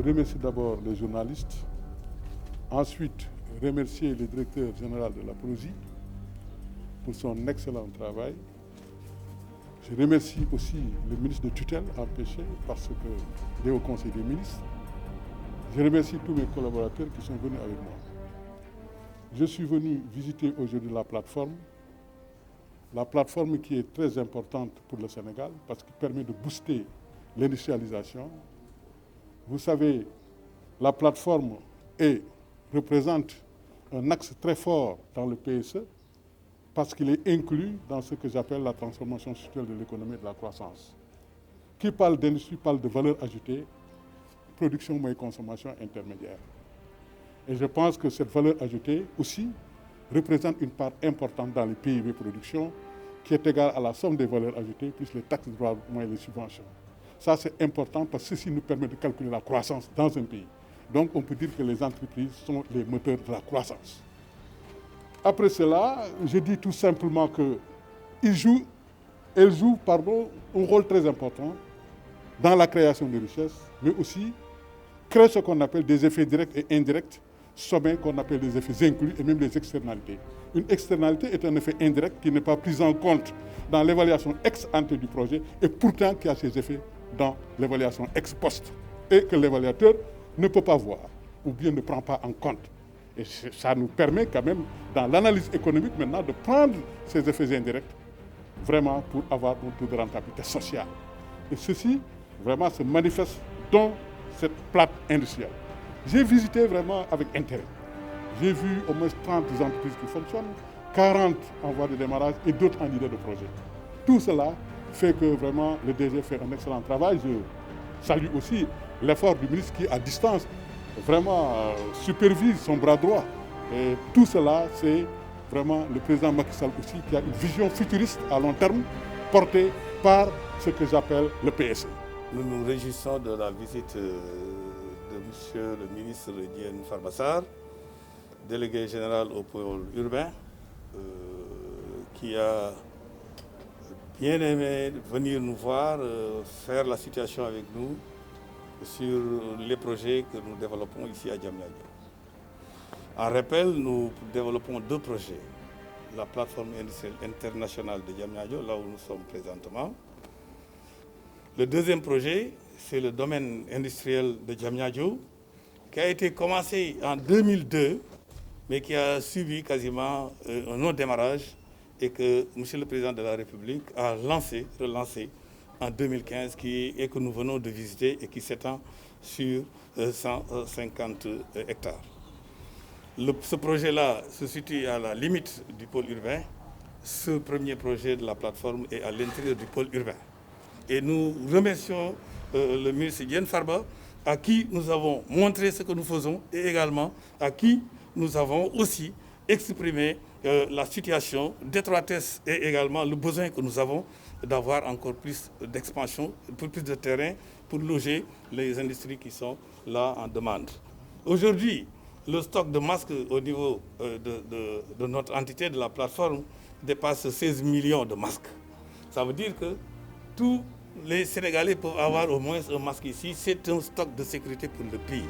remercie d'abord les journalistes, ensuite remercier le directeur général de la PROSI pour son excellent travail. Je remercie aussi le ministre de tutelle empêché parce qu'il est au Conseil des ministres. Je remercie tous mes collaborateurs qui sont venus avec moi. Je suis venu visiter aujourd'hui la plateforme qui est très importante pour le Sénégal parce qu'elle permet de booster l'industrialisation. Vous savez, la plateforme représente un axe très fort dans le PSE parce qu'il est inclus dans ce que j'appelle la transformation structurelle de l'économie et de la croissance. Qui parle d'industrie parle de valeur ajoutée, production, moyenne consommation intermédiaire. Et je pense que cette valeur ajoutée aussi représente une part importante dans les PIB production qui est égale à la somme des valeurs ajoutées plus les taxes, droits, moyens et les subventions. Ça, c'est important parce que ceci nous permet de calculer la croissance dans un pays. Donc, on peut dire que les entreprises sont les moteurs de la croissance. Après cela, je dis tout simplement qu'elles jouent un rôle très important dans la création de richesses, mais aussi créent ce qu'on appelle des effets directs et indirects, sommets qu'on appelle des effets inclus et même des externalités. Une externalité est un effet indirect qui n'est pas pris en compte dans l'évaluation ex ante du projet et pourtant qui a ses effets dans l'évaluation ex post et que l'évaluateur ne peut pas voir ou bien ne prend pas en compte. Et ça nous permet quand même, dans l'analyse économique maintenant, de prendre ces effets indirects vraiment pour avoir un taux de rentabilité sociale. Et ceci vraiment se manifeste dans cette plaque industrielle. J'ai visité vraiment avec intérêt. J'ai vu au moins 30 entreprises qui fonctionnent, 40 en voie de démarrage et d'autres en idée de projet. Tout cela fait que vraiment le DG fait un excellent travail. Je salue aussi l'effort du ministre qui, à distance, vraiment supervise son bras droit. Et tout cela, c'est vraiment le président Macky Sall aussi qui a une vision futuriste à long terme portée par ce que j'appelle le PSE. Nous nous réjouissons de la visite de M. le ministre Diène Farba Sarr, délégué général au pôle urbain, qui a bien aimé venir nous voir, faire la situation avec nous sur les projets que nous développons ici à Diamniadio. En rappel, nous développons 2 projets. La plateforme industrielle internationale de Diamniadio, là où nous sommes présentement. Le deuxième projet, c'est le domaine industriel de Diamniadio, qui a été commencé en 2002, mais qui a subi quasiment un non-démarrage et que M. le Président de la République a relancé en 2015 et que nous venons de visiter et qui s'étend sur 150 hectares. Ce projet-là se situe à la limite du pôle urbain. Ce premier projet de la plateforme est à l'intérieur du pôle urbain. Et nous remercions le ministre Diène Farba, à qui nous avons montré ce que nous faisons et également à qui nous avons aussi exprimé la situation d'étroitesse et également le besoin que nous avons d'avoir encore plus d'expansion, plus de terrain pour loger les industries qui sont là en demande. Aujourd'hui, le stock de masques au niveau de notre entité, de la plateforme, dépasse 16 millions de masques. Ça veut dire que tous les Sénégalais peuvent avoir au moins un masque ici. C'est un stock de sécurité pour le pays.